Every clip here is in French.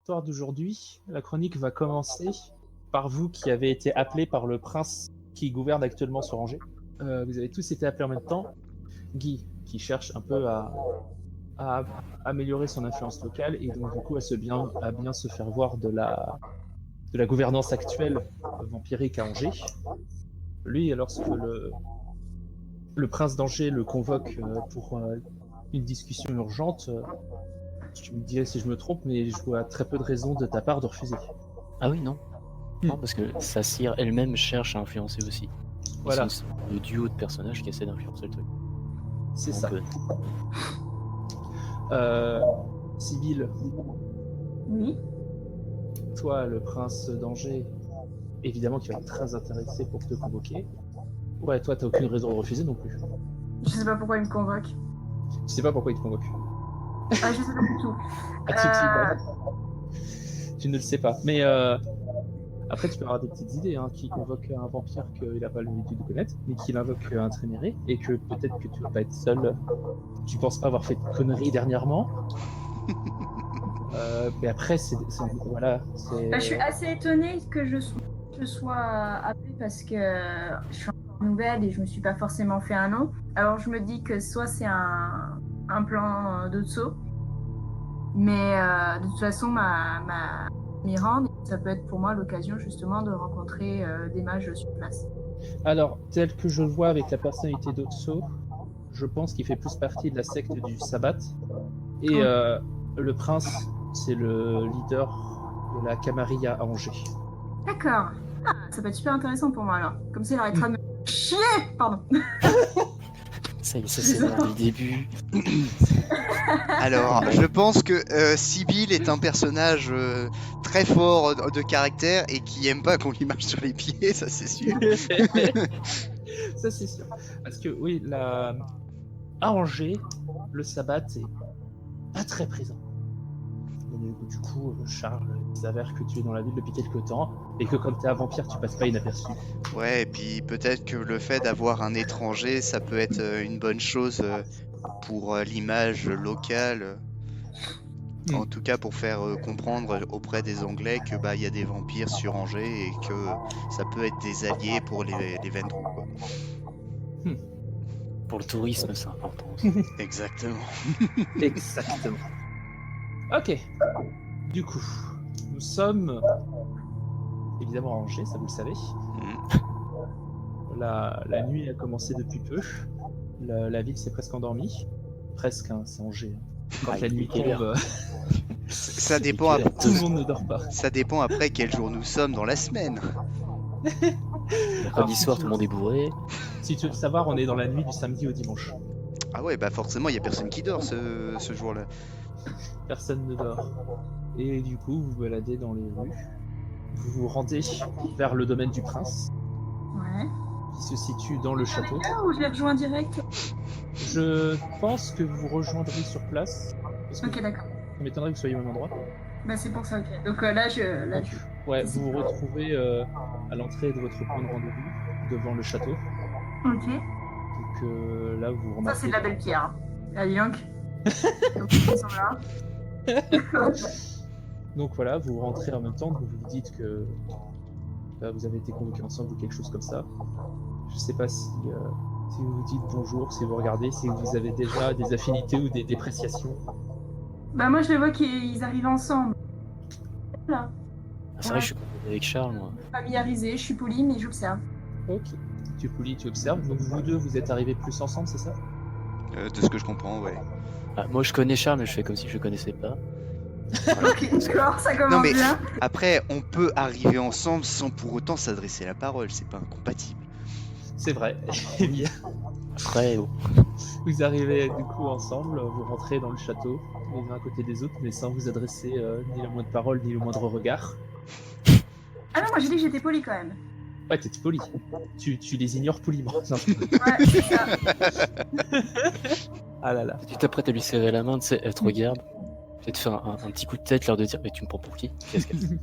L'histoire d'aujourd'hui, la chronique va commencer par vous qui avez été appelés par le prince qui gouverne actuellement sur Angers. Vous avez tous été appelés en même temps. Guy, qui cherche un peu à améliorer son influence locale et donc du coup à bien se faire voir de la gouvernance actuelle vampirique à Angers. Lui, lorsque le prince d'Angers le convoque pour une discussion urgente, tu me dirais si je me trompe, mais je vois très peu de raisons de ta part de refuser. Ah oui, non. Non, parce que sa sire elle-même cherche à influencer aussi. Voilà. C'est le duo de personnages qui essaie d'influencer le truc. C'est Donc, ça. Sibylle, Oui. toi, le prince d'Angers, évidemment qui va être très intéressé pour te convoquer. Ouais, toi, t'as aucune raison de refuser non plus. Je sais pas pourquoi il me convoque. Tu sais pas pourquoi il te convoque. Ah, je sais pas du tout. Ah, tu ne le sais pas. Mais après, tu peux avoir des petites idées. Hein, qui convoque un vampire qu'il n'a pas l'habitude de connaître, mais qu'il invoque un Tréméré, et que peut-être que tu vas pas être seul. Tu penses pas avoir fait de conneries dernièrement. Mais après, voilà. Je suis assez étonnée que je sois appelée parce que je suis encore nouvelle et je me suis pas forcément fait un nom. Alors je me dis que soit c'est un plan de saut, mais de toute façon ma Mirande, ça peut être pour moi l'occasion justement de rencontrer des mages sur place. Alors, tel que je le vois avec la personnalité d'Otso, je pense qu'il fait plus partie de la secte du Sabbat. Et le prince, c'est le leader de la Camarilla à Angers. D'accord. Ah, ça peut être super intéressant pour moi alors. Comme ça, il arrêtera de me chier. Pardon. ça y est, ça c'est bon dès le début. Alors, je pense que Sibylle est un personnage très fort de caractère et qui aime pas qu'on lui marche sur les pieds, ça c'est sûr. Ça c'est sûr. Parce que oui, à Angers, le sabbat est pas très présent. Du coup, Charles, il s'avère que tu es dans la ville depuis quelques temps et que comme tu es un vampire, tu passes pas inaperçu. Ouais, et puis peut-être que le fait d'avoir un étranger, ça peut être une bonne chose pour l'image locale. En tout cas, pour faire comprendre auprès des Anglais que bah il y a des vampires sur Angers et que ça peut être des alliés pour les Ventrous, quoi. Pour le tourisme, c'est important. Exactement. Exactement. Ok. Du coup, nous sommes évidemment à Angers, ça vous le savez. La nuit a commencé depuis peu. La ville s'est presque endormie. Presque, hein, c'est Angers. Quand la nuit tombe, ça dépend. Tout le monde ne dort pas. Ça dépend après quel jour nous sommes dans la semaine. Mercredi soir, tout le monde est bourré. Si tu veux le savoir, on est dans la nuit du samedi au dimanche. Ah ouais, bah forcément, il y a personne qui dort ce jour-là. Personne ne dort. Et du coup, vous vous baladez dans les rues. Vous vous rendez vers le domaine du prince. Ouais. Qui se situe dans le château. Ou je les rejoins direct? Je pense que vous rejoindrez sur place. Ok, d'accord. Ça m'étonnerait que vous soyez au même endroit. Bah c'est pour ça, ok. Donc là, Ouais, vous vous retrouvez à l'entrée de votre point de rendez-vous, devant le château. Ok. Donc là, vous remarquez... Ça, c'est de la belle pierre. Hein. Allez, Yank. Donc, ils sont là. Donc voilà, vous rentrez en même temps, donc vous vous dites que vous avez été convoqués ensemble ou quelque chose comme ça. Je sais pas si vous vous dites bonjour, si vous regardez, si vous avez déjà des affinités ou des dépréciations. Bah moi, je les vois qu'ils arrivent ensemble. Là. C'est vrai, je suis avec Charles, moi. Familiarisé, je suis poli, mais j'observe. Ok. Tu polis, tu observes. Donc vous deux, vous êtes arrivés plus ensemble, c'est ça? De ce que je comprends, ouais. Ah, moi, je connais Charles, mais je fais comme si je le connaissais pas. Voilà. Ok, d'accord, ça commence non, mais bien. après, on peut arriver ensemble sans pour autant s'adresser la parole, c'est pas incompatible. C'est vrai. Eh bien. Après, oh. Vous arrivez du coup ensemble, vous rentrez dans le château, les uns à côté des autres, mais sans vous adresser ni la moindre parole, ni le moindre regard. Ah non, moi j'ai dit que j'étais poli quand même. Ouais, t'es poli. Tu les ignores poliment. Non. Ouais, c'est ça. Ah là là. Tu t'apprêtes à lui serrer la main, tu sais, elle te regarde. Tu vas te faire un petit coup de tête, l'air de dire, mais tu me prends pour qui? Qu'est-ce qu'elle fait?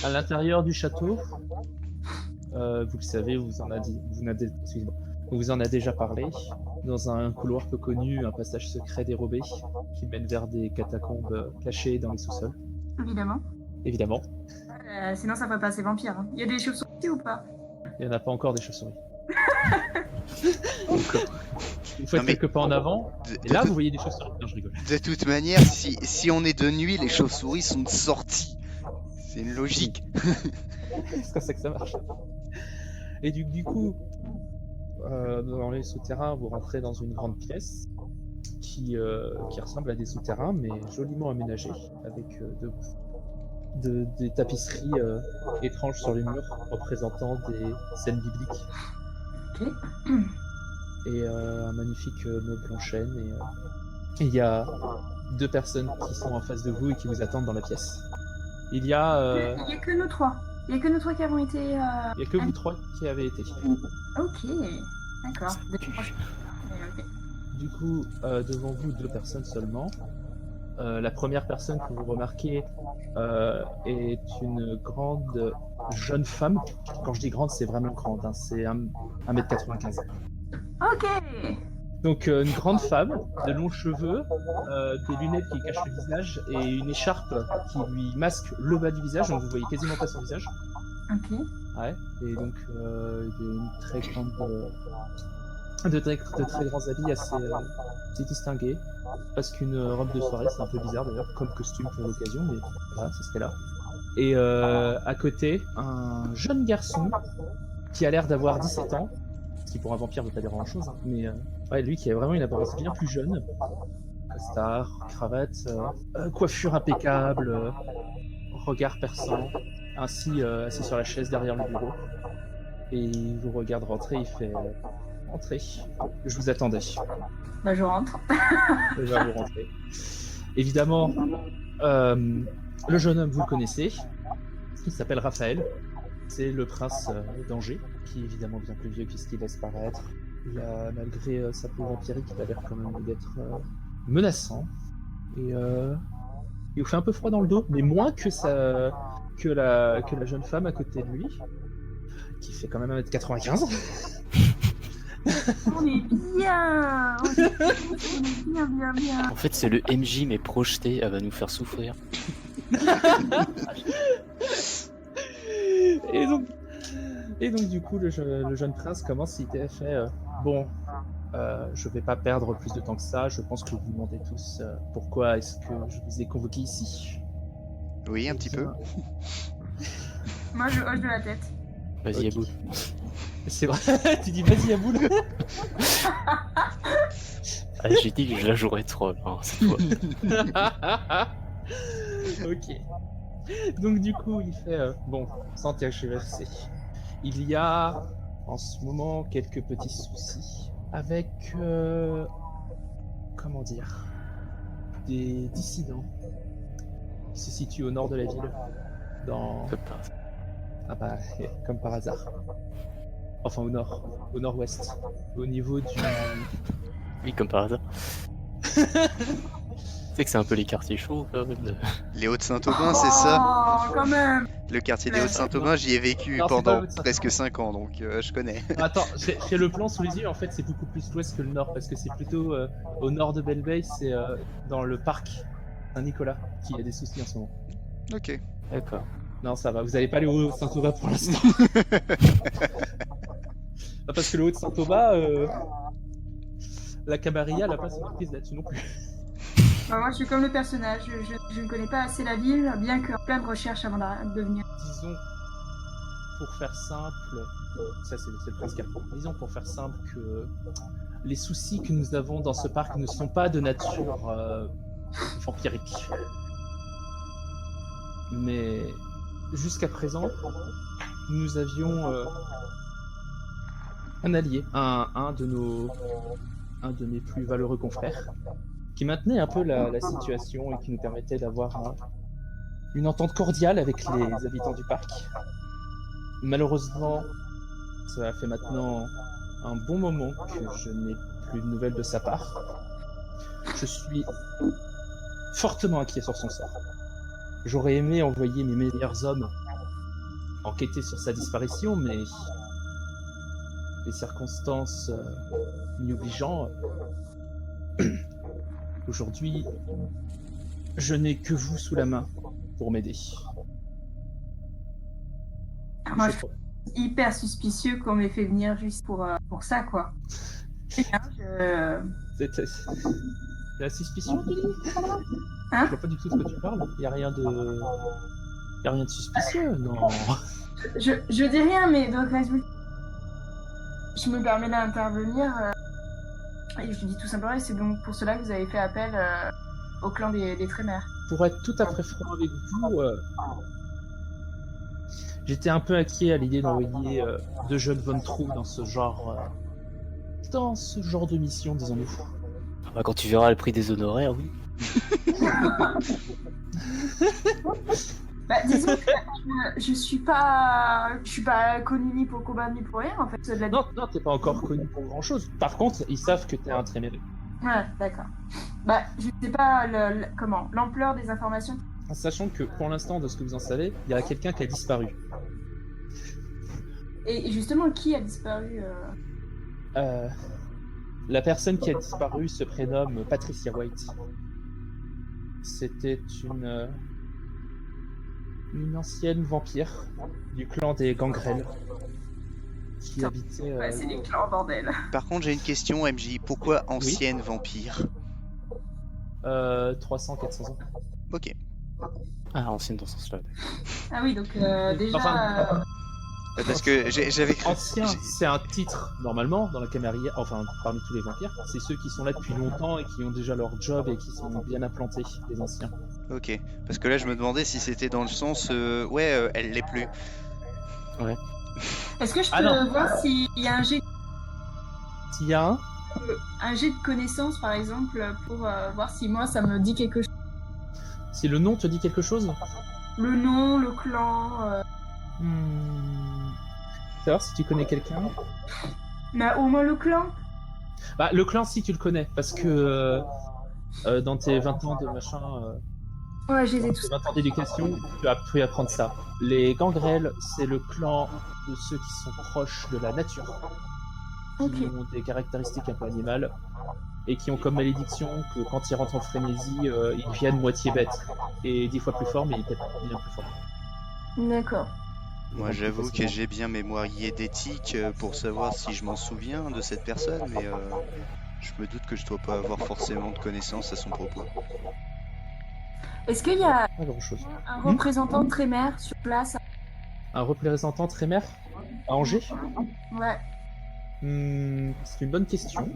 À l'intérieur du château, vous le savez, vous en a déjà parlé. Dans un couloir peu connu, un passage secret dérobé qui mène vers des catacombes cachées dans les sous-sols. évidemment. Évidemment. Sinon, ça ferait pas assez vampire. Hein. Il y a des chauves-souris ici ou pas? Il n'y en a pas encore des chauves-souris. Encore. Vous faites Non, mais- quelques pas en avant, et là vous voyez des chauves-souris. Non, je rigole. De toute manière, si on est de nuit, les chauves-souris sont sorties. C'est une logique. C'est comme ça que ça marche. Et du coup, dans les souterrains, vous rentrez dans une grande pièce qui ressemble à des souterrains, mais joliment aménagés, avec des tapisseries étranges sur les murs représentant des scènes bibliques. Ok. Et un magnifique meuble en chêne. Et il y a 2 personnes qui sont en face de vous et qui vous attendent dans la pièce. Il y a, Il y a que nous 3. Il y a que nous 3 qui avons été. il y a que vous 3 qui avez été. Ok. D'accord. Ça pue. Ok. Du coup, devant vous, 2 personnes seulement. La première personne que vous remarquez est une grande jeune femme. Quand je dis grande, c'est vraiment grande, hein, c'est 1m95. Ok. Donc une grande femme, de longs cheveux, des lunettes qui cachent le visage et une écharpe qui lui masque le bas du visage, donc vous voyez quasiment pas son visage. Ok. Ouais, et donc une très grande, de très grands habits assez distingués. Parce qu'une robe de soirée, c'est un peu bizarre d'ailleurs, comme costume pour l'occasion, mais voilà, c'est ce qu'elle a. Et à côté, un jeune garçon qui a l'air d'avoir 17 ans, ce qui pour un vampire ne veut pas dire grand chose, hein, mais ouais, lui qui a vraiment une apparence bien plus jeune. Costard, cravate, coiffure impeccable, regard perçant, ainsi assis sur la chaise derrière le bureau. Et il vous regarde rentrer, il fait entrez, je vous attendais. Bah, je rentre. Déjà vous rentrez. Évidemment, le jeune homme, vous le connaissez. Il s'appelle Raphaël. C'est le prince d'Angers, qui est évidemment bien plus vieux que ce qu'il laisse paraître. Il a, malgré sa peau vampirique, il a l'air quand même d'être menaçant. Et il vous fait un peu froid dans le dos, mais moins que la jeune femme à côté de lui, qui fait quand même 1m95. On est bien. On est bien. En fait, c'est le MJ, mais projeté, elle va nous faire souffrir. Et donc du coup, le jeune prince commence, il t'a fait bon, je vais pas perdre plus de temps que ça, je pense que vous vous demandez tous pourquoi est-ce que je vous ai convoqué ici. Oui, un petit peu. Moi, je hoche de la tête. Vas-y, Ok. Aboul. C'est vrai, tu dis vas-y à boule. Ah, j'ai dit que je la jouerais troll, hein, cette fois. Ok. Donc du coup, il fait bon, sans tergiverser. Il y a en ce moment quelques petits soucis avec comment dire, des dissidents qui se situent au nord de la ville, dans ah bah comme par hasard. Enfin au nord, au nord-ouest, au niveau du Oui, comme par hasard. Tu sais que c'est un peu les quartiers chauds, quand même. Les Hauts-de-Saint-Aubin, c'est ça? Oh, quand même. Le quartier des Hauts-de-Saint-Aubin, j'y ai vécu Non, c'est pas pendant Hauts-de-Saint-Aubin. presque 5 ans, donc je connais. Attends, j'ai le plan sous les yeux, en fait c'est beaucoup plus l'ouest que le nord, parce que c'est plutôt au nord de Belle Bay, c'est dans le parc Saint-Nicolas qui a des soucis en ce moment. Ok. D'accord. Non, ça va, vous n'allez pas aller au Saint-Aubin pour l'instant. Non, parce que le haut de Saint-Aubin, la Camarilla n'a pas surprise là-dessus non plus. Bah, moi, je suis comme le personnage. Je ne connais pas assez la ville, bien que plein de recherches avant de venir. Disons, pour faire simple, ça c'est le prince Carpon. Disons pour faire simple que les soucis que nous avons dans ce parc ne sont pas de nature vampirique. Mais jusqu'à présent, nous avions un allié, un de mes plus valeureux confrères, qui maintenait un peu la situation et qui nous permettait d'avoir une entente cordiale avec les habitants du parc. Malheureusement, ça fait maintenant un bon moment que je n'ai plus de nouvelles de sa part. Je suis fortement inquiet sur son sort. J'aurais aimé envoyer mes meilleurs hommes enquêter sur sa disparition, mais les circonstances m'y obligeant, aujourd'hui, je n'ai que vous sous la main pour m'aider. Moi, Je je crois- suis hyper suspicieux qu'on m'ait fait venir juste pour ça, quoi. Et bien, C'est la suspicion, tu dis? Hein Je vois pas du tout de quoi tu parles. Y a rien de suspicieux, non. je dis rien, mais donc je me permets d'intervenir. Et je dis tout simplement, et c'est donc pour cela que vous avez fait appel au clan des Trémères. Pour être tout à fait franc avec vous, j'étais un peu inquiet à l'idée d'envoyer deux jeunes Von Trou dans ce genre de mission, disons-nous. Ah bah, quand tu verras le prix des honoraires, oui. Bah, disons que je suis pas connue ni pour combat ni pour rien, en fait. De la... Non, t'es pas encore connu pour grand-chose. Par contre, ils savent que t'es un Tréméré. Ouais, d'accord. Bah, je sais pas l'ampleur des informations. Sachant que pour l'instant, de ce que vous en savez, il y a quelqu'un qui a disparu. Et justement, qui a disparu La personne qui a disparu se prénomme Patricia White. C'était une ancienne vampire du clan des Gangrels qui habitait. Ouais, c'est les clans, bordel. Par contre, j'ai une question, MJ. Pourquoi ancienne vampire? 300-400 ans. Ok. Ah, ancienne dans ce sens-là. Ah oui, donc déjà... Enfin, Parce que j'avais cru... Ancien, c'est un titre normalement dans la camarilla, enfin parmi tous les vampires. C'est ceux qui sont là depuis longtemps et qui ont déjà leur job et qui sont bien implantés, les anciens. Ok. Parce que là, je me demandais si c'était dans le sens... elle l'est plus. Ouais. Est-ce que je Ah non. peux voir s'il y a S'il y a un jet de connaissances, par exemple, pour voir si moi, ça me dit quelque chose? si le nom te dit quelque chose, Le nom, le clan... savoir si tu connais quelqu'un. Mais au moins le clan. Bah, le clan, si tu le connais, parce que dans tes 20 ans de machin, Ouais, je les ai dans tous. tes 20 ans d'éducation, tu as pu apprendre ça. Les Gangrels, c'est le clan de ceux qui sont proches de la nature, qui Ok. ont des caractéristiques un peu animales, et qui ont comme malédiction que quand ils rentrent en frénésie, ils deviennent moitié bêtes. Et 10 fois plus fort, mais ils pètent bien plus fort. D'accord. Moi, Donc, j'avoue que facilement. j'ai bien mémorisé d'éthique pour savoir si je m'en souviens de cette personne, mais je me doute que je dois pas avoir forcément de connaissances à son propos. Est-ce qu'il y a Pas grand-chose. un représentant de Trémère sur place? Un représentant Trémère à Angers? Ouais. C'est une bonne question.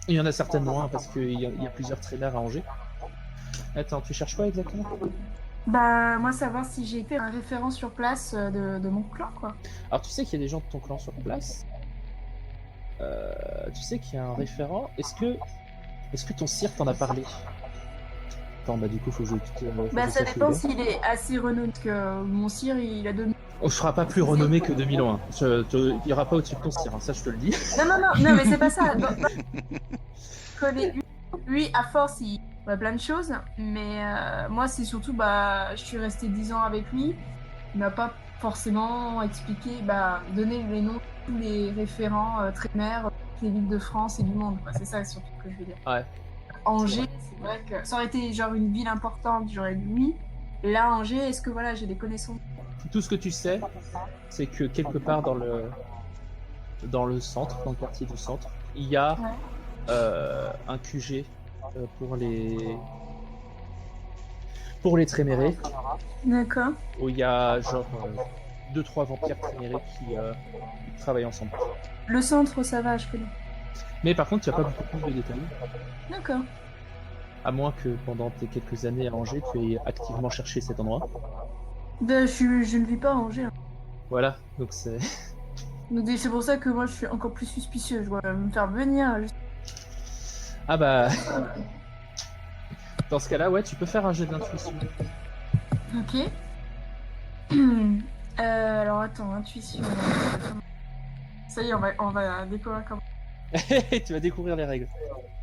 Il y en a certainement un parce qu'il y a plusieurs Trémères à Angers. Attends, tu cherches quoi exactement? Bah, moi, savoir si j'ai fait un référent sur place de mon clan, quoi. Alors tu sais qu'il y a des gens de ton clan sur place. Tu sais qu'il y a un référent. Est-ce que ton sire t'en a parlé? Attends, bah du coup faut que je Bah, je ça sache dépend le nom. s'il est assez renommé, parce que mon sire, il a donné... On sera pas plus renommé que 2001. Il y aura pas au-dessus de ton sire, hein, ça je te le dis. Non, mais c'est pas ça. Je connais lui, à force, il voit plein de choses, mais moi, c'est surtout, bah, je suis restée 10 ans avec lui. Il m'a pas forcément expliqué, bah, donné les noms de tous les référents Trémère, les villes de France et du monde, quoi. C'est ça surtout que je veux dire. Ouais. Angers, c'est vrai que ça aurait été genre une ville importante, j'aurais dit oui. Là, Angers, est-ce que voilà, j'ai des connaissances? Tout ce que tu sais, c'est que quelque part dans le centre, dans le quartier du centre, il y a un QG pour les Trémérés, D'accord. où il y a genre 2-3 vampires Trémérés qui travaillent ensemble. Le centre, ça va, je connais. Mais par contre, tu n'as pas beaucoup plus de détails, D'accord. à moins que pendant tes quelques années à Angers, tu aies activement cherché cet endroit. Ben, je ne vis pas à Angers, hein. Voilà, donc c'est... Donc, c'est pour ça que moi, je suis encore plus suspicieux. Je dois me faire venir. Ah bah... Dans ce cas-là, ouais, tu peux faire un jet d'intuition. Ok. Alors, attends, intuition. Ça y est, on va découvrir comment. Tu vas découvrir les règles.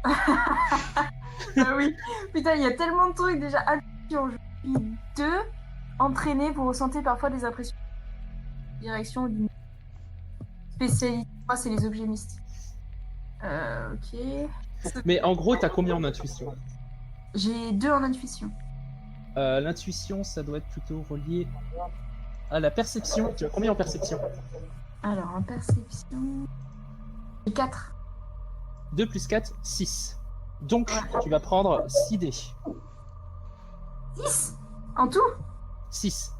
Ah oui. Putain, il y a tellement de trucs déjà. Intuition, je suis 2. Entraîné pour ressentir parfois des impressions. Direction d'une spécialité. Moi, c'est les objets mystiques. Ok. Mais en gros, t'as combien en intuition? J'ai 2 en intuition. L'intuition, ça doit être plutôt relié à la perception. Tu as combien en perception? Alors, en perception... J'ai 4. 2 plus 4, 6. Donc, tu vas prendre 6 dés. 6 en tout? 6.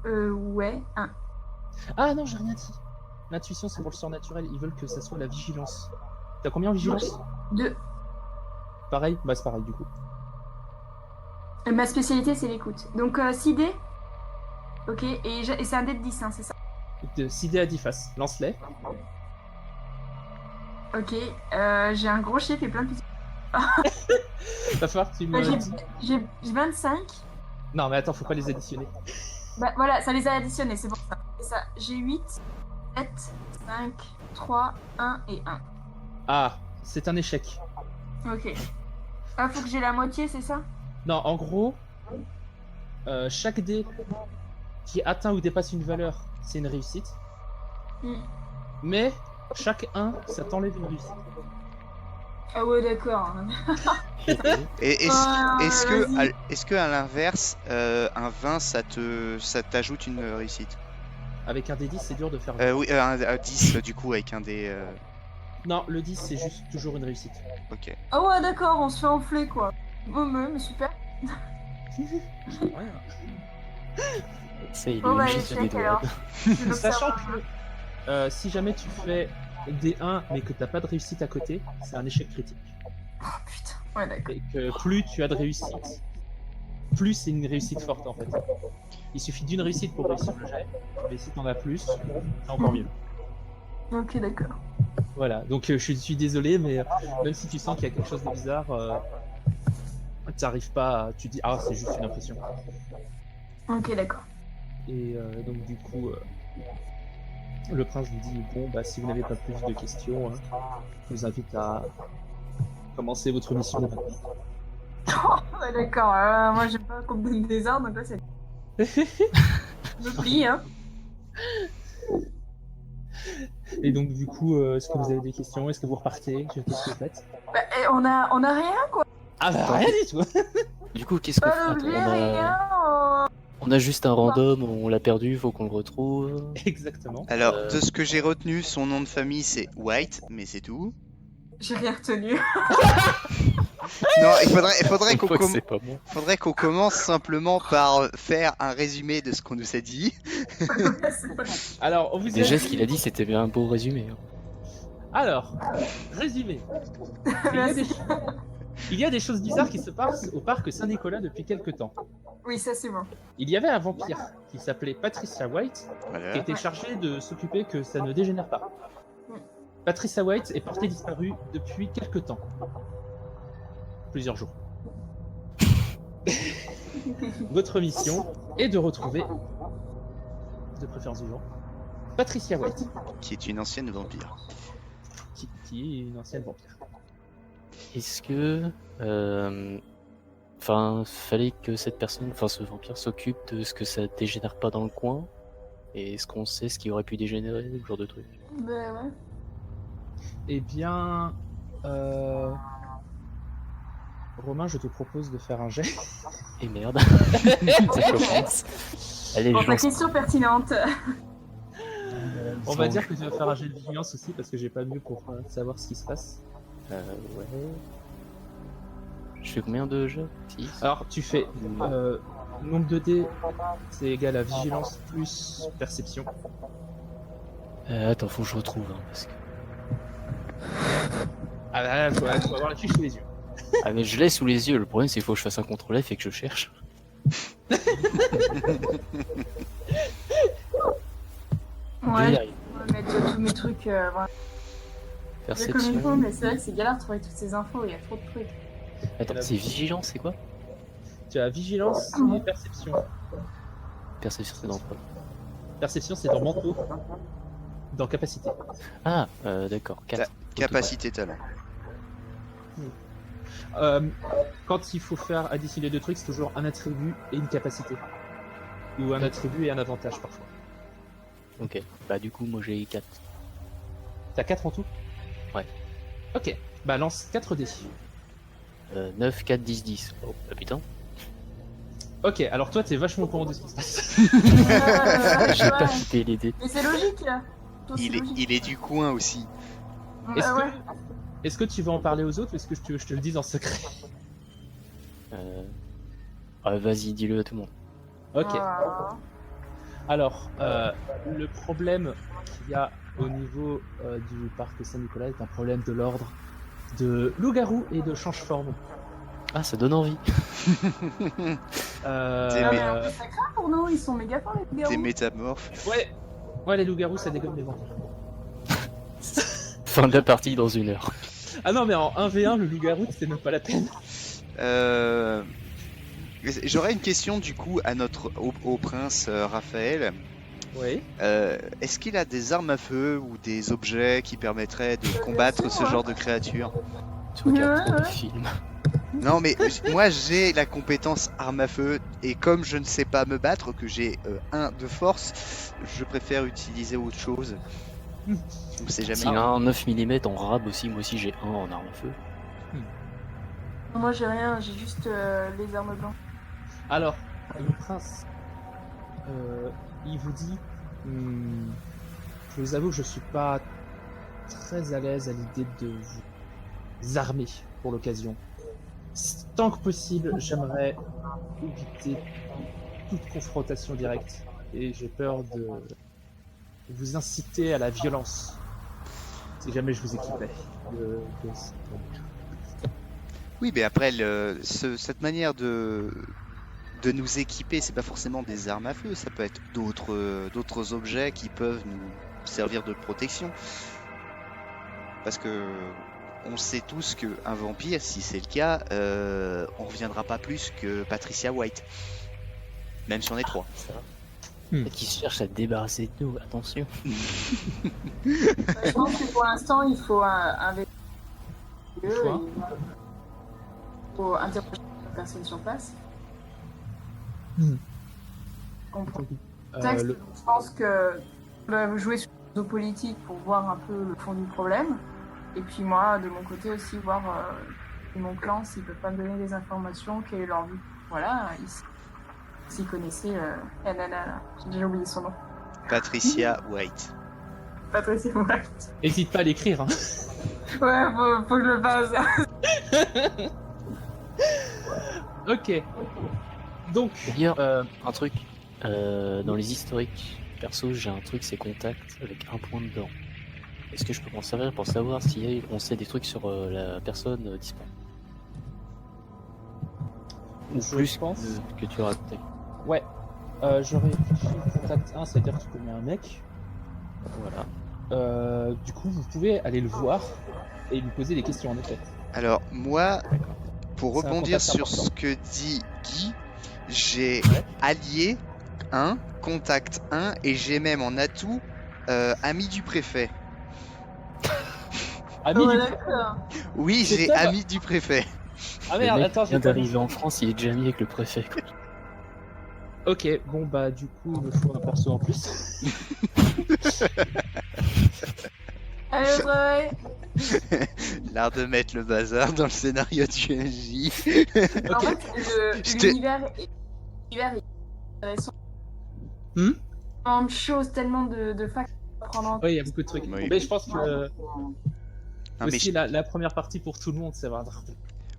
Ouais, 1. Ah non, j'ai rien dit. L'intuition, c'est pour le surnaturel. Ils veulent que ça soit la vigilance. T'as combien en vigilance? 2. Pareil? Bah, c'est pareil du coup. Ma spécialité, c'est l'écoute. Donc, 6 dés. Ok, et c'est un dé de 10, hein, c'est ça? De 6 dés à 10 faces. Lance-les. Ok, j'ai un gros chiffre et plein de petits... Va falloir que tu me dis. J'ai 25. Non, mais attends, faut pas les additionner. Bah voilà, ça les a additionnés, c'est pour ça. C'est ça. J'ai 8, 7, 5, 3, 1 et 1. Ah, c'est un échec. Ok. Ah, faut que j'ai la moitié, c'est ça? Non, en gros, chaque dé qui atteint ou dépasse une valeur, c'est une réussite. Mais chaque 1, ça t'enlève une réussite. Ah ouais, d'accord. Et vas-y. est-ce que à l'inverse, un 20, ça t'ajoute une réussite? Avec un D10, c'est dur de faire. Oui, un 10 du coup avec un des. Non, le 10, c'est juste toujours une réussite. Ok. Ah ouais, d'accord, on se fait enfler, quoi. Mais super. Ouais. Ça, il Bon, est bah, juste échec, des doigts. alors. Sachant que si jamais tu fais des 1 mais que t'as pas de réussite à côté, c'est un échec critique. Oh putain, ouais, d'accord. Et que plus tu as de réussite, plus c'est une réussite forte en fait. Il suffit d'une réussite pour réussir le jet, mais si t'en as plus, c'est encore mieux. Ok, d'accord. Voilà, donc je suis désolé, mais même si tu sens qu'il y a quelque chose de bizarre, t'arrives pas, tu dis ah c'est juste une impression. Ok, d'accord. Et donc du coup, le prince vous dit bon bah si vous n'avez pas plus de questions, je vous invite à commencer votre mission de maintenant. Ouais, d'accord, moi j'aime pas qu'on me donne des ordres, donc là c'est... Je me plie, hein. Et donc du coup, est-ce que vous avez des questions? Est-ce que vous repartez? Qu'est-ce que vous faites? Bah, on a rien, quoi. Ah bah rien du tout. Du coup, qu'est-ce qu'on fait? Pas Attends, d'objet, rien. on a juste un random, on l'a perdu, faut qu'on le retrouve. Exactement. Alors, de ce que j'ai retenu, son nom de famille c'est White, mais c'est tout. J'ai rien retenu. Non, faudrait Une fois que c'est pas bon. qu'on commence simplement par faire un résumé de ce qu'on nous a dit. Ouais, c'est vrai. Alors, on vous a Déjà, dit- ce qu'il a dit, c'était bien un beau résumé. hein. Alors, résumé. Merci. Il y a des choses bizarres qui se passent au parc Saint-Nicolas depuis quelque temps. Oui, ça c'est bon. Il y avait un vampire qui s'appelait Patricia White, qui Voilà. était chargé de s'occuper que ça ne dégénère pas. Patricia White est portée disparue depuis quelque temps. Plusieurs jours. Votre mission est de retrouver, de préférence du jour, Patricia White, Qui est une ancienne vampire. qui est une ancienne vampire. Est-ce que. Enfin, fallait que cette personne, enfin ce vampire, s'occupe de ce que ça dégénère pas dans le coin. Et est-ce qu'on sait ce qui aurait pu dégénérer, ce genre de truc? Bah ouais. Eh bien, Romain, je te propose de faire un jet. Et merde. Ça commence. Allez, Bon, je ta lance. question pertinente. On va dire que tu vas faire un jet de vigilance aussi parce que j'ai pas mieux pour savoir ce qui se passe. Ouais. Je fais combien de jeux? 6. Alors, tu fais nombre de dés, c'est égal à vigilance plus perception. Attends, faut que je retrouve. Hein, parce que... Ah là, faut avoir la fiche sous les yeux. Ah, mais je l'ai sous les yeux. Le problème, c'est qu'il faut que je fasse un contrôle F et que je cherche. Je vais y Ouais, arriver. je vais mettre tous mes trucs. Voilà. J'ai comme il faut, Perception. mais c'est vrai que c'est galère de trouver toutes ces infos, il y a trop de trucs. Attends, c'est vigilance, c'est quoi? Tu as vigilance et perception. Perception, c'est dans quoi? Perception, c'est dans manteau. Dans capacité. Ah, d'accord. 4. Capacité talent. Quand il faut faire additionner deux trucs, c'est toujours un attribut et une capacité. Ou un attribut et un avantage parfois. Ok. Bah, du coup, moi j'ai 4. T'as 4 en tout? Ouais. Ok, bah lance 4 dés. 9, 4, 10, 10. Oh, bah putain. Ok, alors toi, t'es vachement au courant de ce qui se passe. J'ai pas Ouais. quitté l'idée. Mais c'est logique là. Toi, c'est Il est, logique. il est du coin aussi. Est-ce Ouais. est-ce que tu veux en parler aux autres ou est-ce que je te le dis en secret? Vas-y, dis-le à tout le monde. Ok. Voilà. Alors, le problème qu'il y a au niveau du parc Saint-Nicolas est un problème de l'ordre de loup-garou et de change-forme. Ah, ça donne envie. Euh, Ah, mais en plus, ça craint pour nous, ils sont méga forts les Des garous. métamorphes. ouais, les loups-garous, ça dégomme les vampires. Fin de la partie dans 1 heure. Ah non, mais en 1v1, le loup-garou, c'était même pas la peine. J'aurais une question du coup à au prince Raphaël. Oui. Est-ce qu'il a des armes à feu ou des objets qui permettraient de combattre sûr, ce ouais. genre de créatures? Tu regardes trop de Ouais. films. Non mais moi j'ai la compétence arme à feu et comme je ne sais pas me battre, que j'ai 1 de force, je préfère utiliser autre chose. On sait jamais. S'il a un 9 mm en rab aussi, moi aussi j'ai un en arme à feu. Moi j'ai rien, j'ai juste les armes blanches. Alors, le prince, il vous dit, je vous avoue que je suis pas très à l'aise à l'idée de vous armer pour l'occasion. Tant que possible, j'aimerais éviter toute confrontation directe et j'ai peur de vous inciter à la violence si jamais je vous équipais. Oui, mais après cette manière de nous équiper, c'est pas forcément des armes à feu, ça peut être d'autres objets qui peuvent nous servir de protection. Parce que on sait tous qu'un vampire, si c'est le cas, on reviendra pas plus que Patricia White. Même si on est 3. Ça. Qui cherche à te débarrasser de nous, attention. Je pense que pour l'instant il faut un véhicule. Il faut un Il faut interroger la personne sur place. Comprendre. le- Je pense que jouer sur les réseaux politiques pour voir un peu le fond du problème. Et puis moi, de mon côté aussi, voir mon clan s'il peut pas me donner des informations, quelle est leur vie. Voilà, s'ils connaissaient la nana, là. J'ai déjà oublié son nom. Patricia White. Patricia White. Hésite pas à l'écrire. Hein. Ouais, faut que je le fasse. Ok. Donc, D'ailleurs, un truc, dans les historiques, perso, j'ai un truc, c'est contact avec un point dedans. Est-ce que je peux m'en servir pour savoir si on sait des trucs sur la personne disparue? Ou je plus pense. que tu racontais. Ouais. J'aurais réfléchi contact 1, c'est-à-dire que tu connais un mec. Voilà. Du coup, vous pouvez aller le voir et lui poser des questions en effet. Alors moi, pour C'est un rebondir contact sur important. ce que dit Guy, j'ai allié 1, contact 1 et j'ai même en atout ami du préfet. Ami Ouais, du... d'accord. Oui, C'est j'ai top. ami du préfet. Ah Le merde, mec attends, vient j'ai pas d'arriver vu. en France, il est déjà mis avec le préfet. Quoi. Ok, bon bah du coup, il me faut un perso en plus. Allez, au travail. L'art de mettre le bazar dans le scénario du MJ. En Ok. fait, Je te- l'univers est intéressant. Tellement de choses, tellement de facteurs à prendre en compte. Oui, il y a beaucoup de trucs. Oui. Mais je pense que Non, mais aussi la première partie pour tout le monde, c'est vraiment.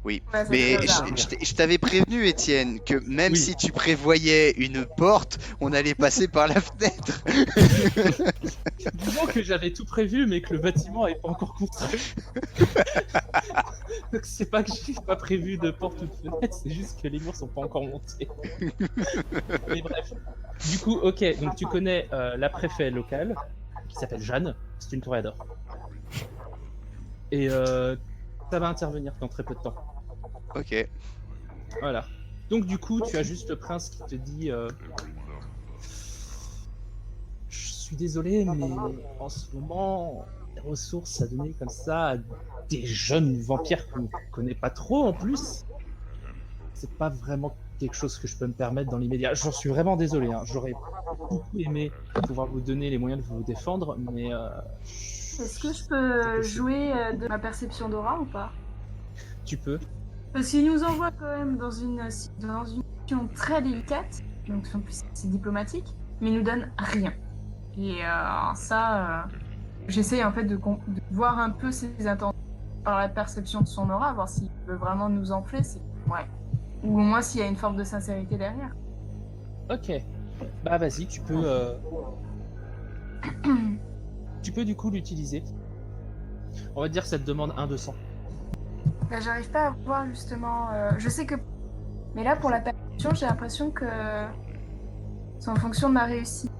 Oui, Ouais, c'est mais très bizarre. je t'avais prévenu, Étienne, que même Oui. si tu prévoyais une porte, on allait passer par la fenêtre. Disons que j'avais tout prévu, mais que le bâtiment n'est pas encore construit. Donc c'est pas que j'ai pas prévu de porte ou de fenêtre, c'est juste que les murs sont pas encore montés. Mais bref. Du coup, ok, donc tu connais la préfet locale, qui s'appelle Jeanne, c'est une toréador. Et ça va intervenir dans très peu de temps. Ok. Voilà. Donc du coup, tu as juste le prince qui te dit je suis désolé, mais en ce moment, les ressources à donner comme ça à des jeunes vampires qu'on ne connaît pas trop en plus, c'est pas vraiment quelque chose que je peux me permettre dans l'immédiat. J'en suis vraiment désolé, hein. J'aurais beaucoup aimé pouvoir vous donner les moyens de vous défendre, mais Est-ce que je peux jouer de ma perception d'aura ou pas? tu peux. Parce qu'il nous envoie quand même dans une question très délicate, donc en plus c'est diplomatique, mais il nous donne rien. Et j'essaye en fait de voir un peu ses intentions par la perception de son aura, voir s'il veut vraiment nous enfler, ouais. Ou au moins s'il y a une forme de sincérité derrière. Ok. Bah vas-y, tu peux du coup l'utiliser. On va dire que ça te demande 1 de sang. Bah, j'arrive pas à voir justement. Je sais que. Mais là, pour la perception, j'ai l'impression que c'est en fonction de ma réussite.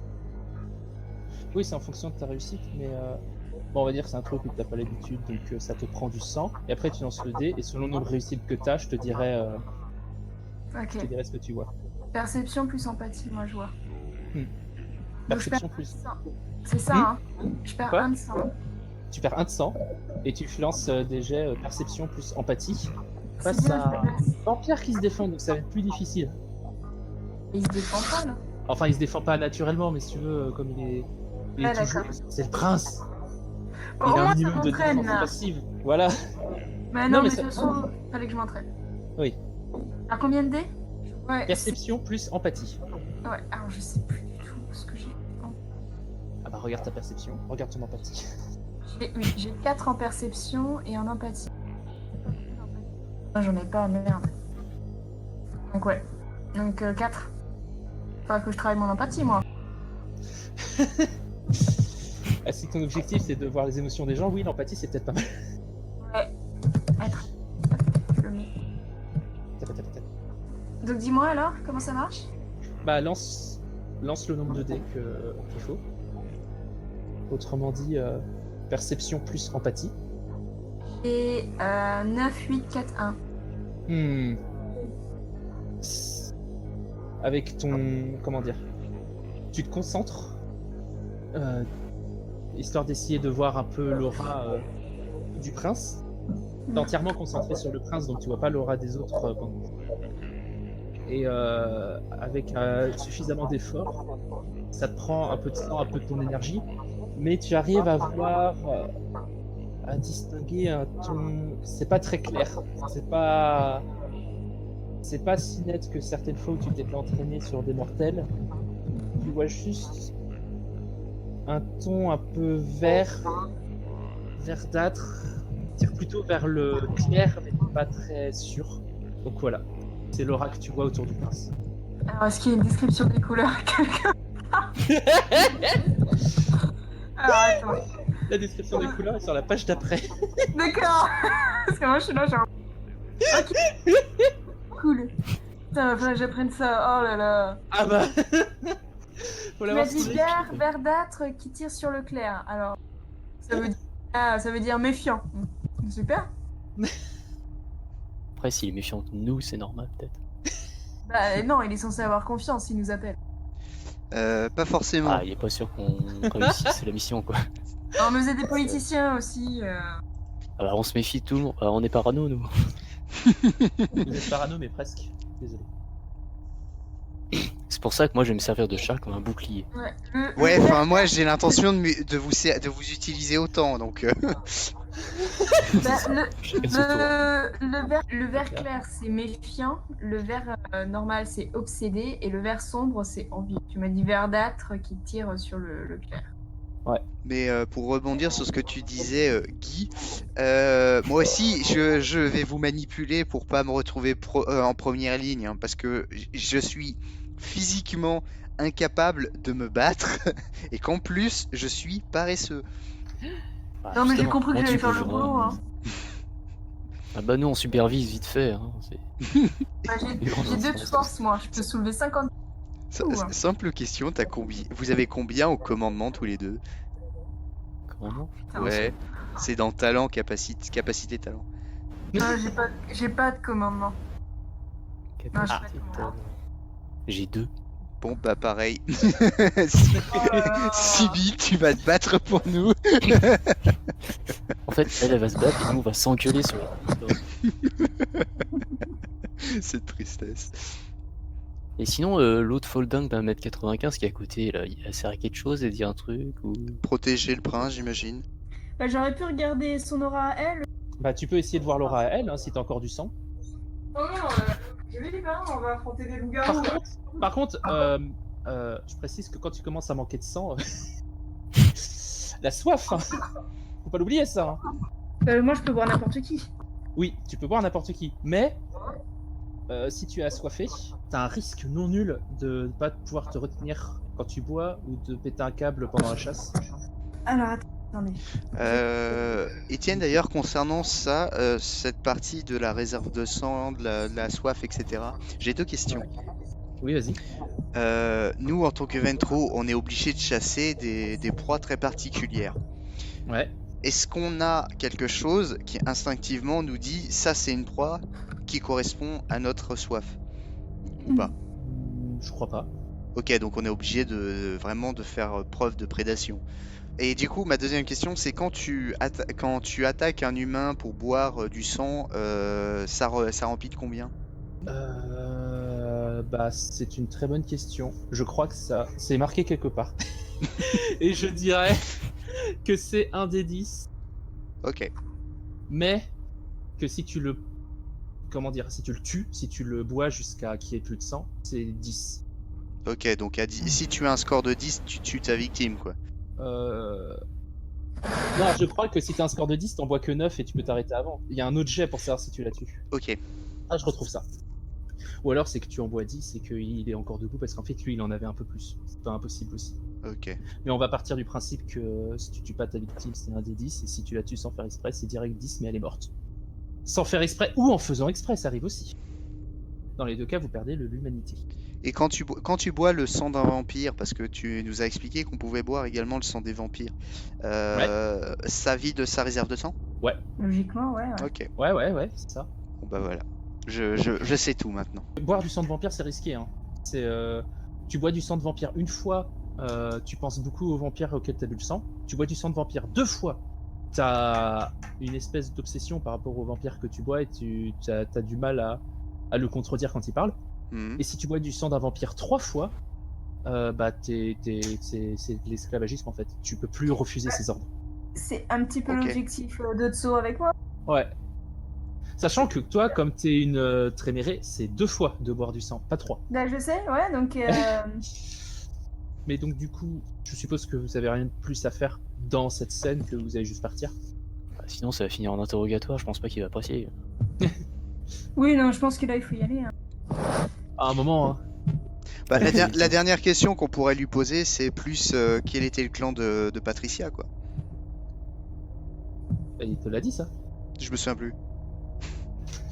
Oui, c'est en fonction de ta réussite, mais bon, on va dire que c'est un truc que t'as pas l'habitude, donc ça te prend du sang. Et après, tu lances le dé, et selon le nombre de réussites que t'as, je te dirai Ok. ce que tu vois. Perception plus empathie, moi je vois. Donc, je Perception perds plus. 100. C'est ça, hein. Je perds Quoi 1 de sang. Tu perds 1 de sang, et tu lances des jets perception plus empathie. C'est Face bien, à Vampire qui se défend, donc ça va être plus difficile. il se défend pas là. Enfin, il se défend pas naturellement, mais si tu veux, comme il est Ouais, toujours... d'accord. C'est le prince. Bon, Il au a un moins ça minimum de m'entraîne défense là. passive. Voilà. Mais Non, non, mais mais de ça- toute façon, fallait que je m'entraîne. Oui. À combien de dés? Ouais, Perception plus empathie. ouais, alors je sais plus du tout ce que j'ai. Ah bah regarde ta perception, regarde ton empathie. Oui, j'ai 4 en perception et en empathie. Ah, j'en ai pas, merde. Donc ouais. Donc 4. Faudra que je travaille mon empathie, moi. Ah, si ton objectif c'est de voir les émotions des gens, oui, l'empathie c'est peut-être pas mal. Ouais. Être. Je le mets. Tap, tap, tap. Donc dis-moi alors, comment ça marche? Bah lance le nombre de dés qu'il faut. Autrement dit, perception plus empathie. Et 9, 8, 4, 1. Avec ton... Comment dire? Tu te concentres, histoire d'essayer de voir un peu l'aura du prince. T'es entièrement concentré sur le prince, donc tu vois pas l'aura des autres pendant... Et avec suffisamment d'efforts, ça te prend un peu de temps, un peu de ton énergie, mais tu arrives à voir... à distinguer un ton... C'est pas très clair. C'est pas si net que certaines fois où tu t'étais entraîné sur des mortels. Tu vois juste un ton un peu verdâtre, tire plutôt vers le clair, mais pas très sûr. Donc voilà, c'est l'aura que tu vois autour du prince. Alors, est-ce qu'il y a une description des couleurs quelque part? Alors, attends. La description des couleurs est sur la page d'après. D'accord. Parce que moi, je suis là, genre... Ok. Cool. Putain, faudrait que j'apprenne ça. Oh là là. Ah bah faut Tu l'avoir m'as dit sous les vert, yeux. verdâtre qui tire sur le clair. Alors, ça veut dire méfiant. Super. Après, s'il est méfiant de nous, c'est normal, peut-être. Bah non, il est censé avoir confiance, il nous appelle. Pas forcément. Ah, il est pas sûr qu'on réussisse la mission, quoi. Alors, mais vous êtes des politiciens aussi. Alors, on se méfie de tout le monde. Alors, on est parano, nous. Vous êtes parano, mais presque. Désolé. C'est pour ça que moi, je vais me servir de chat comme un bouclier. Ouais, Ouais, enfin moi j'ai l'intention de vous utiliser autant, donc bah, Chacun son tour. le vert clair, c'est méfiant. Le vert normal, c'est obsédé. Et le vert sombre, c'est envie. Tu m'as dit verdâtre qui tire sur le clair. Mais pour rebondir sur ce que tu disais, Guy, moi aussi je vais vous manipuler pour pas me retrouver en première ligne, hein, parce que je suis physiquement incapable de me battre et qu'en plus je suis paresseux. Ah, Non, mais j'ai justement, compris que comment j'allais tu faire peux le jouer, boulot. Hein. Ah bah nous, on supervise vite fait. Hein. Bah, j'ai 2 de force, moi. Je peux soulever 50. Ouais. Simple question, vous avez combien au commandement tous les deux? Comment Putain, Ouais, c'est dans talent, capacité talent. Non, j'ai pas de commandement. Non, j'ai pas de commandement. J'ai 2. Bon bah pareil. Oh là là. Sibyl, tu vas te battre pour nous. En fait, elle va se battre et nous, on va s'engueuler sur la... Cette tristesse. Et sinon, l'autre folding d'un mètre 95 qui est à côté, là, il a serré quelque chose et dit un truc ou... Protéger le prince, j'imagine. Bah, j'aurais pu regarder son aura à elle. Bah tu peux essayer de voir l'aura à elle, hein, si t'as encore du sang. Oh non, Philippe, hein, on va affronter des Par loups-garous. contre, par contre, je précise que quand tu commences à manquer de sang, la soif, hein. Faut pas l'oublier ça. Hein. Moi, je peux boire n'importe qui. Oui, tu peux boire n'importe qui, mais si tu es assoiffé, t'as un risque non nul de ne pas pouvoir te retenir quand tu bois ou de péter un câble pendant la chasse. Alors, attendez. Étienne, d'ailleurs, concernant ça, cette partie de la réserve de sang, de la soif, etc., j'ai 2 questions. Oui, vas-y. Nous, en tant que Ventro, on est obligé de chasser des proies très particulières. Ouais. Est-ce qu'on a quelque chose qui instinctivement nous dit ça c'est une proie qui correspond à notre soif ou pas? Je crois pas. Ok, donc on est obligé vraiment de faire preuve de prédation. Et du coup, ma deuxième question, c'est quand tu attaques un humain pour boire du sang, ça remplit de combien? Bah, c'est une très bonne question. Je crois que ça, c'est marqué quelque part. Et je dirais que c'est un des 10, Ok, mais que si tu le, comment dire, si tu le tues, si tu le bois jusqu'à qu'il n'y ait plus de sang, c'est 10. ok, donc si tu as un score de 10, tu tues ta victime, quoi. Non, je crois que si t'as un score de 10, t'en bois que 9 et tu peux t'arrêter avant. Il y a un autre jet pour savoir si tu la tues. Ok, Ah, je retrouve ça. Ou alors c'est que tu en bois 10 et qu'il est encore debout parce qu'en fait lui il en avait un peu plus. C'est pas impossible aussi. ok. Mais on va partir du principe que si tu tues pas ta victime c'est un des 10 et si tu la tues sans faire exprès c'est direct 10 mais elle est morte. Sans faire exprès ou en faisant exprès, ça arrive aussi. Dans les deux cas vous perdez l'humanité. Et quand tu bois le sang d'un vampire, parce que tu nous as expliqué qu'on pouvait boire également le sang des vampires, ça vide sa réserve de sang? Ouais. Logiquement, ouais. Ok, Ouais, c'est ça. bon bah voilà. Je sais tout maintenant. Boire du sang de vampire c'est risqué. Hein. C'est, tu bois du sang de vampire une fois, tu penses beaucoup aux vampires auxquels tu as bu le sang. Tu bois du sang de vampire 2 fois, tu as une espèce d'obsession par rapport aux vampires que tu bois et tu as du mal à le contredire quand il parle. Mhm. Et si tu bois du sang d'un vampire 3 fois, bah c'est de l'esclavagisme en fait. Tu peux plus refuser ses ordres. C'est un petit peu Ok. l'objectif de Tso avec moi. Ouais. Sachant que toi, comme t'es une trémérée, c'est 2 fois de boire du sang, pas 3. Bah, je sais, ouais, donc... Mais donc du coup, je suppose que vous avez rien de plus à faire dans cette scène, que vous allez juste partir. Bah, sinon, ça va finir en interrogatoire, je pense pas qu'il va apprécier. Oui, non, je pense que là, il faut y aller. Hein. À un moment, hein. Bah, la dernière question qu'on pourrait lui poser, c'est plus quel était le clan de Patricia, quoi. Il te l'a dit ça. Je me souviens plus.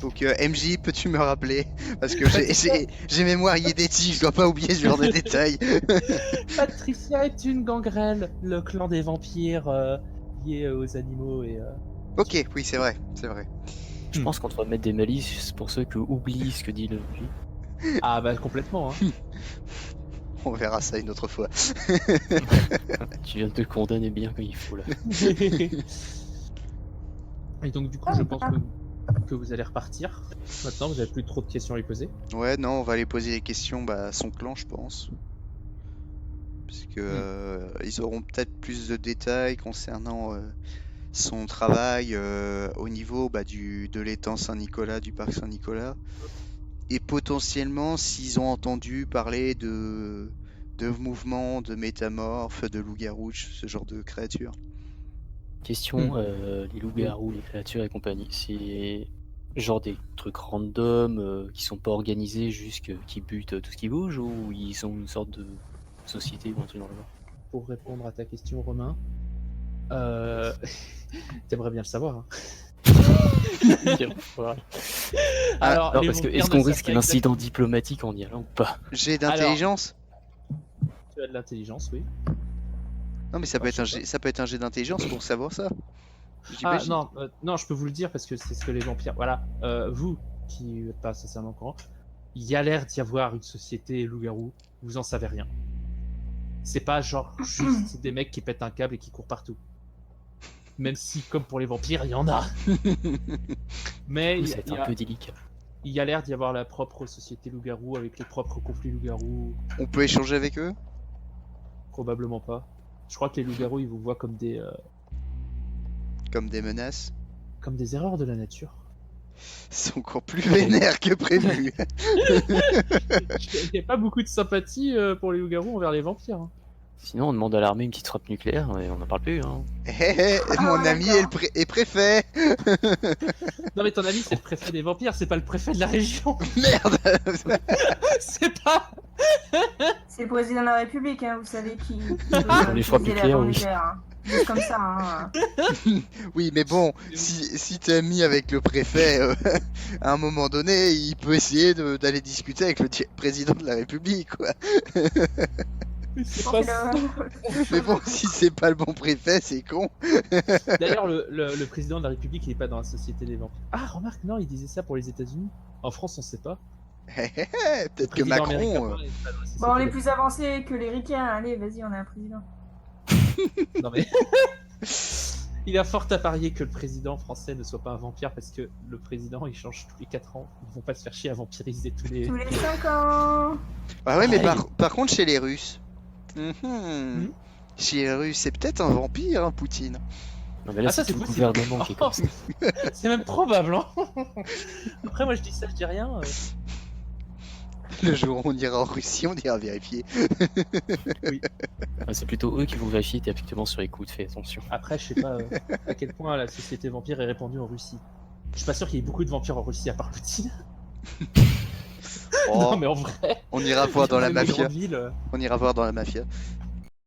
Donc MJ, peux-tu me rappeler? Parce que j'ai mémoire Yedeti, je dois pas oublier ce genre de détails. Patricia est une gangrel, le clan des vampires liés aux animaux et... Ok, oui, c'est vrai, c'est vrai. Je pense qu'on devrait mettre des malices pour ceux qui oublient ce que dit le MJ. Ah bah complètement, hein. On verra ça une autre fois. Tu viens de te condamner bien comme il faut là. Et donc du coup, je pense que vous allez repartir. Maintenant, vous avez plus trop de questions à lui poser. Ouais, non, on va aller poser des questions à son clan, je pense. Parce que ils auront peut-être plus de détails concernant son travail au niveau de l'étang Saint-Nicolas, du parc Saint-Nicolas. Et potentiellement, s'ils ont entendu parler de mouvements, de métamorphes, de loups-garous, ce genre de créatures. Question, les loups-garous, les créatures et compagnie, c'est genre des trucs random qui sont pas organisés, juste qui butent tout ce qui bouge, ou ils ont une sorte de société ou un truc dans le genre? Pour répondre à ta question, Romain, t'aimerais bien le savoir. Hein. Alors, les parce que vampires est-ce ne qu'on savent risque pas un incident diplomatique en y allant ou pas? Jet d'intelligence? Tu as de l'intelligence, oui. Non, mais ça peut être un jet d'intelligence pour savoir ça. Ah J'imagine. non, je peux vous le dire parce que c'est ce que les vampires. Voilà, vous qui n'êtes pas nécessairement au courant, il y a l'air d'y avoir une société loup-garou. Vous en savez rien. C'est pas genre juste des mecs qui pètent un câble et qui courent partout. Même si, comme pour les vampires, il y en a. Mais il C'est un peu délicat. y a l'air d'y avoir la propre société loup-garou avec les propres conflits loup-garou. On peut échanger avec eux? Probablement pas. Je crois que les loups-garous, ils vous voient comme des Comme des menaces? erreurs de la nature. C'est encore plus vénère que prévu. Il n'y a pas beaucoup de sympathie pour les loups-garous envers les vampires. Hein. Sinon, on demande à l'armée une petite frappe nucléaire et on n'en parle plus. Hein. Mon ami est préfet. Non mais ton ami c'est le préfet des vampires, c'est pas le préfet de la région. Merde. C'est pas... C'est le président de la République, hein, vous savez qui les frappes nucléaires, oui. Juste comme ça. Hein. Oui, mais bon, si t'es ami avec le préfet, à un moment donné, il peut essayer d'aller discuter avec le président de la République, quoi. C'est pas... Mais bon, si c'est pas le bon préfet, c'est con. D'ailleurs, le président de la République il est pas dans la société des vampires. Ah, remarque, non, il disait ça pour les États-Unis. En France, on sait pas. Peut-être que Macron. Bon, on est plus avancé que les ricains. Allez, vas-y, on a un président. Non mais. Il a fort à parier que le président français ne soit pas un vampire parce que le président il change tous les 4 ans. Ils vont pas se faire chier à vampiriser tous les 5 ans. Ah ouais, mais Pareil. par contre, chez les Russes. Chez les Russes, c'est peut-être un vampire, hein, Poutine. Non, mais là, Ah, ça, c'est tout c'est le possible. gouvernement qui est comme ça. C'est même probable, hein. Après, moi je dis ça, je dis rien. Le jour où on ira en Russie, on ira vérifier. Ah, c'est plutôt eux qui vont vérifier directement sur les coups, fais attention. Après, je sais pas à quel point la société vampire est répandue en Russie. Je suis pas sûr qu'il y ait beaucoup de vampires en Russie à part Poutine. Oh, Non, mais en vrai. on ira voir dans la les mafia. grandes villes, On ira voir dans la mafia.